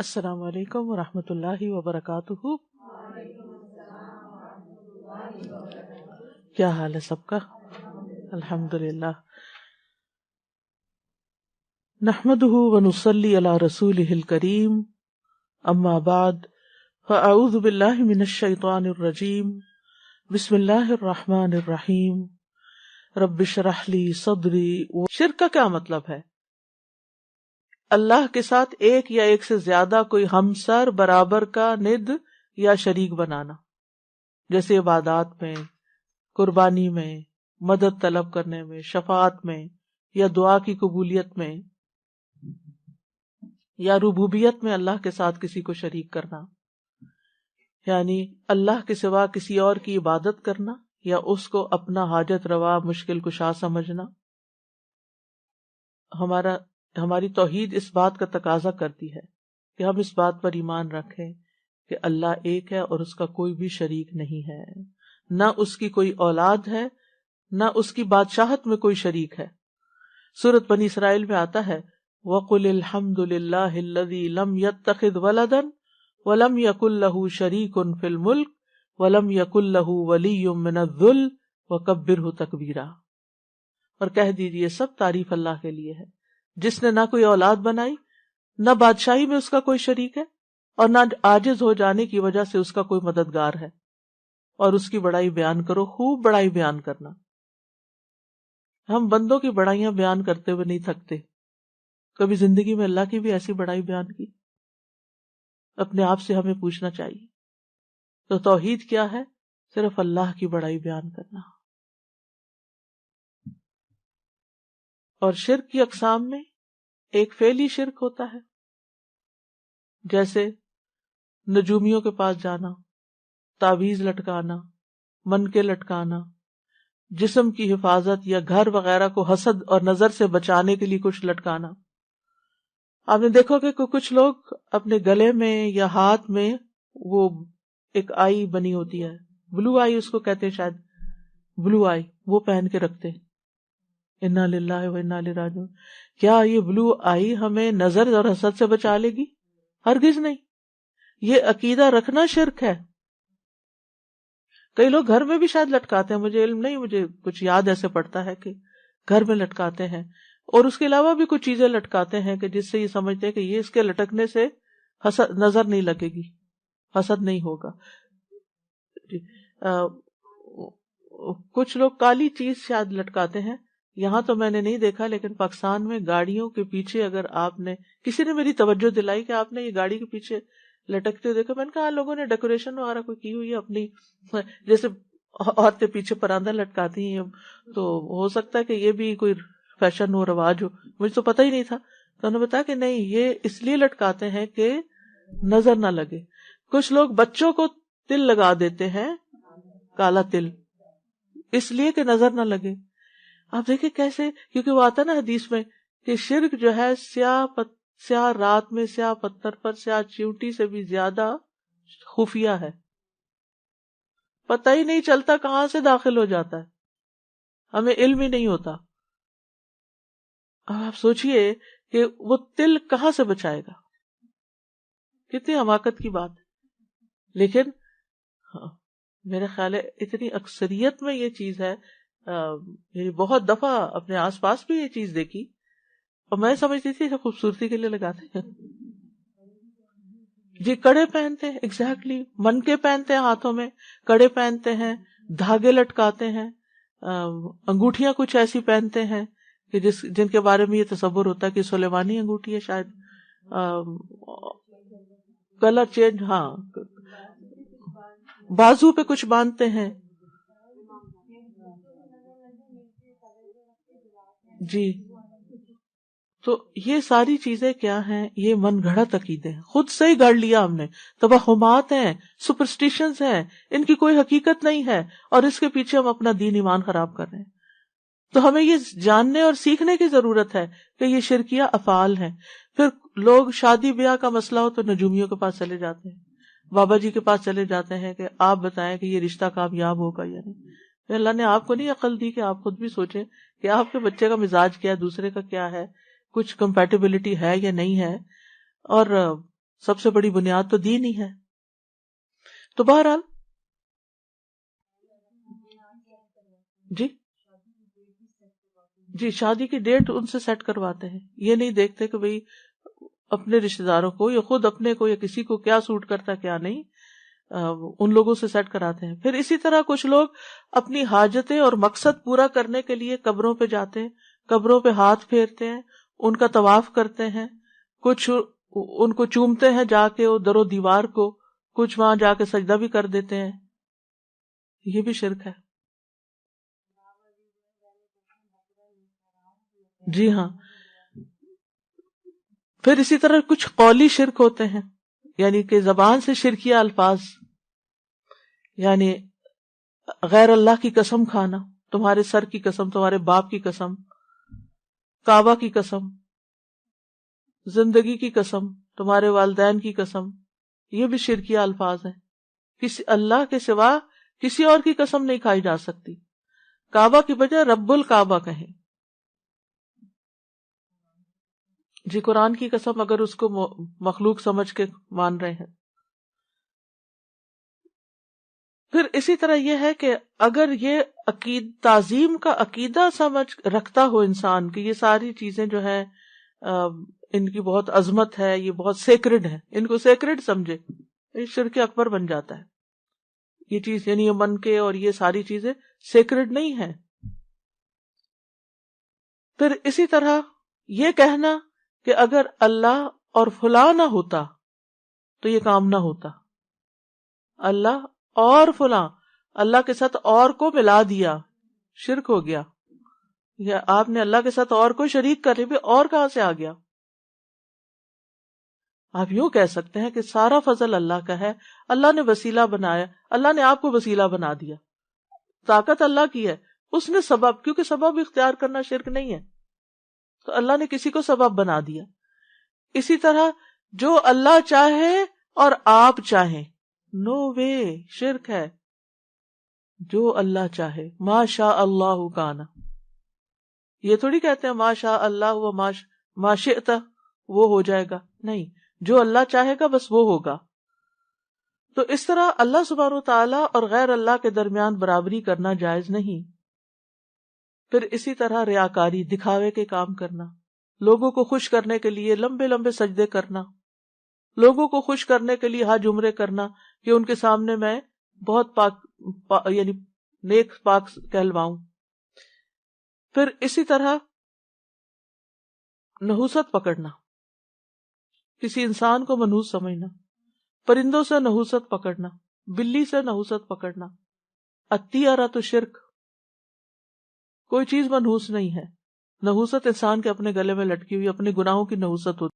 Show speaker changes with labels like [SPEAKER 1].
[SPEAKER 1] السلام علیکم ورحمۃ اللہ وبرکاتہ. کیا حال ہے سب کا؟ الحمد للہ. نحمده ونصلی علی رسولہ الکریم. اما بعد فاعوذ باللہ من الشیطان الرجیم. بسم اللہ الرحمن الرحیم. رب اشرح لی صدری. شرک کا کیا مطلب ہے؟ اللہ کے ساتھ ایک یا ایک سے زیادہ کوئی ہمسر، برابر کا، ند یا شریک بنانا، جیسے عبادات میں، قربانی میں، مدد طلب کرنے میں، شفاعت میں، یا دعا کی قبولیت میں، یا ربوبیت میں اللہ کے ساتھ کسی کو شریک کرنا، یعنی اللہ کے سوا کسی اور کی عبادت کرنا یا اس کو اپنا حاجت روا، مشکل کشا سمجھنا. ہماری توحید اس بات کا تقاضا کرتی ہے کہ ہم اس بات پر ایمان رکھیں کہ اللہ ایک ہے اور اس کا کوئی بھی شریک نہیں ہے، نہ اس کی کوئی اولاد ہے، نہ اس کی بادشاہت میں کوئی شریک ہے. سورۃ بنی اسرائیل میں آتا ہے وَقُلِ الْحَمْدُ لِلَّهِ الَّذِي لَمْ يَتَّخِذْ وَلَدًا وَلَمْ يَكُنْ لَهُ شَرِيكٌ فِي الْمُلْكِ وَلَمْ يَكُنْ لَهُ وَلِيٌّ مِّنَ الذُّلِّ وَكَبِّرْهُ تَكْبِيرًا. اور کہہ دیجئے سب تعریف اللہ کے لیے ہے جس نے نہ کوئی اولاد بنائی، نہ بادشاہی میں اس کا کوئی شریک ہے، اور نہ عاجز ہو جانے کی وجہ سے اس کا کوئی مددگار ہے. اور اس کی بڑائی بیان کرو، خوب بڑائی بیان کرنا. ہم بندوں کی بڑائیاں بیان کرتے ہوئے نہیں تھکتے. کبھی زندگی میں اللہ کی بھی ایسی بڑائی بیان کی؟ اپنے آپ سے ہمیں پوچھنا چاہیے. تو توحید کیا ہے؟ صرف اللہ کی بڑائی بیان کرنا. اور شرک کی اقسام میں ایک فعلی شرک ہوتا ہے، جیسے نجومیوں کے پاس جانا، تعویذ لٹکانا، منکے لٹکانا، جسم کی حفاظت یا گھر وغیرہ کو حسد اور نظر سے بچانے کے لیے کچھ لٹکانا. آپ نے دیکھو کہ کچھ لوگ اپنے گلے میں یا ہاتھ میں وہ ایک آئی بنی ہوتی ہے، بلو آئی اس کو کہتے ہیں شاید، بلو آئی، وہ پہن کے رکھتے ہیں. انا للہ و انا الیہ راجعون. کیا یہ بلو آئی ہمیں نظر اور حسد سے بچا لے گی؟ ہرگز نہیں. یہ عقیدہ رکھنا شرک ہے. کئی لوگ گھر میں بھی شاید لٹکاتے ہیں، مجھے علم نہیں، مجھے کچھ یاد ایسے پڑتا ہے کہ گھر میں لٹکاتے ہیں. اور اس کے علاوہ بھی کچھ چیزیں لٹکاتے ہیں کہ جس سے یہ سمجھتے ہیں کہ یہ اس کے لٹکنے سے حسد نظر نہیں لگے گی، حسد نہیں ہوگا. کچھ لوگ کالی چیز شاید لٹکاتے ہیں. یہاں تو میں نے نہیں دیکھا، لیکن پاکستان میں گاڑیوں کے پیچھے اگر آپ نے، کسی نے میری توجہ دلائی کہ آپ نے یہ گاڑی کے پیچھے لٹکتے ہوئے دیکھا. میں نے کہا لوگوں نے ڈیکوریشن وغیرہ کوئی کی ہوئی ہے اپنی، جیسے عورتیں پیچھے پراندہ لٹکاتی ہیں، تو ہو سکتا ہے کہ یہ بھی کوئی فیشن ہو، رواج ہو. مجھے تو پتہ ہی نہیں تھا. تو انہوں نے بتایا کہ نہیں، یہ اس لیے لٹکاتے ہیں کہ نظر نہ لگے. کچھ لوگ بچوں کو تل لگا دیتے ہیں، کالا تل، اس لیے کہ نظر نہ لگے. آپ دیکھیں کیسے، کیونکہ وہ آتا نا حدیث میں کہ شرک جو ہے سیاہ رات میں سیاہ پتھر پر سیاہ چیونٹی سے بھی زیادہ خفیہ ہے، پتہ ہی نہیں چلتا کہاں سے داخل ہو جاتا ہے، ہمیں علم ہی نہیں ہوتا. اب آپ سوچئے کہ وہ تل کہاں سے بچائے گا، کتنی حماقت کی بات ہے. لیکن میرا خیال ہے اتنی اکثریت میں یہ چیز ہے، یعنی بہت دفعہ اپنے آس پاس بھی یہ چیز دیکھی، اور میں سمجھتی تھی خوبصورتی کے لیے لگاتے ہیں. جی کڑے پہنتے ہیں، ایگزیکٹلی، منکے پہنتے ہیں، ہاتھوں میں کڑے پہنتے ہیں، دھاگے لٹکاتے ہیں، انگوٹھیاں کچھ ایسی پہنتے ہیں کہ جن کے بارے میں یہ تصور ہوتا ہے کہ سلیمانی انگوٹھی ہے شاید، کلر چینج، ہاں، بازو پہ کچھ باندھتے ہیں. جی تو یہ ساری چیزیں کیا ہیں؟ یہ من گھڑت عقیدے ہیں، خود سے ہی گھڑ لیا ہم نے، توہمات ہیں، سپرسٹیشنز ہیں، ان کی کوئی حقیقت نہیں ہے، اور اس کے پیچھے ہم اپنا دین ایمان خراب کر رہے ہیں. تو ہمیں یہ جاننے اور سیکھنے کی ضرورت ہے کہ یہ شرکیہ افعال ہیں. پھر لوگ شادی بیاہ کا مسئلہ ہو تو نجومیوں کے پاس چلے جاتے ہیں، بابا جی کے پاس چلے جاتے ہیں کہ آپ بتائیں کہ یہ رشتہ کامیاب ہوگا یا نہیں. اللہ نے آپ کو نہیں عقل دی کہ آپ خود بھی سوچیں کہ آپ کے بچے کا مزاج کیا ہے، دوسرے کا کیا ہے، کچھ کمپیٹیبلٹی ہے یا نہیں ہے. اور سب سے بڑی بنیاد تو دین ہی ہے. تو بہرحال جی شادی کی ڈیٹ ان سے سیٹ کرواتے ہیں. یہ نہیں دیکھتے کہ بھئی اپنے رشتہ داروں کو یا خود اپنے کو یا کسی کو کیا سوٹ کرتا کیا نہیں، ان لوگوں سے سیٹ کراتے ہیں. پھر اسی طرح کچھ لوگ اپنی حاجتیں اور مقصد پورا کرنے کے لیے قبروں پہ جاتے ہیں، قبروں پہ ہاتھ پھیرتے ہیں، ان کا طواف کرتے ہیں، کچھ ان کو چومتے ہیں جا کے در و دیوار کو، کچھ وہاں جا کے سجدہ بھی کر دیتے ہیں. یہ بھی شرک ہے. جی ہاں. پھر اسی طرح کچھ قولی شرک ہوتے ہیں، یعنی کہ زبان سے شرکیہ الفاظ، یعنی غیر اللہ کی قسم کھانا، تمہارے سر کی قسم، تمہارے باپ کی قسم، کعبہ کی قسم، زندگی کی قسم، تمہارے والدین کی قسم. یہ بھی شرکیہ الفاظ ہیں. کسی اللہ کے سوا کسی اور کی قسم نہیں کھائی جا سکتی. کعبہ کی بجائے رب الکعبہ کہیں. جی قرآن کی قسم اگر اس کو مخلوق سمجھ کے مان رہے ہیں. پھر اسی طرح یہ ہے کہ اگر یہ تعظیم کا عقیدہ سمجھ رکھتا ہو انسان کہ یہ ساری چیزیں جو ہیں ان کی بہت عظمت ہے، یہ بہت سیکرڈ ہے، ان کو سیکرڈ سمجھے، یہ شرک اکبر بن جاتا ہے. یہ چیز یعنی یہ من کے اور یہ ساری چیزیں سیکرڈ نہیں ہیں. پھر اسی طرح یہ کہنا کہ اگر اللہ اور فلاں نہ ہوتا تو یہ کام نہ ہوتا. اللہ اور فلاں، اللہ کے ساتھ اور کو ملا دیا، شرک ہو گیا. یا آپ نے اللہ کے ساتھ اور کو شریک کر لی، اور کہاں سے آ گیا؟ آپ یوں کہہ سکتے ہیں کہ سارا فضل اللہ کا ہے، اللہ نے وسیلہ بنایا، اللہ نے آپ کو وسیلہ بنا دیا. طاقت اللہ کی ہے، اس نے سبب، کیونکہ سبب اختیار کرنا شرک نہیں ہے، تو اللہ نے کسی کو سبب بنا دیا. اسی طرح جو اللہ چاہے اور آپ چاہیں، نو وے، شرک ہے. جو اللہ چاہے، ما شاء اللہ کانا. یہ تھوڑی کہتے ہیں ما شاء اللہ و ما شئت وہ ہو جائے گا، نہیں، جو اللہ چاہے گا بس وہ ہوگا. تو اس طرح اللہ سبحانہ و تعالیٰ اور غیر اللہ کے درمیان برابری کرنا جائز نہیں. پھر اسی طرح ریاکاری، دکھاوے کے کام کرنا، لوگوں کو خوش کرنے کے لیے لمبے لمبے سجدے کرنا، لوگوں کو خوش کرنے کے لیے حج عمرے کرنا کہ ان کے سامنے میں بہت یعنی نیک پاک کہلواؤں. پھر اسی طرح نحوست پکڑنا، کسی انسان کو منحوس سمجھنا، پرندوں سے نحوست پکڑنا، بلی سے نحوست پکڑنا. الطیرۃ شرک. کوئی چیز منحوس نہیں ہے. نحوست انسان کے اپنے گلے میں لٹکی ہوئی اپنے گناہوں کی نحوست ہوتی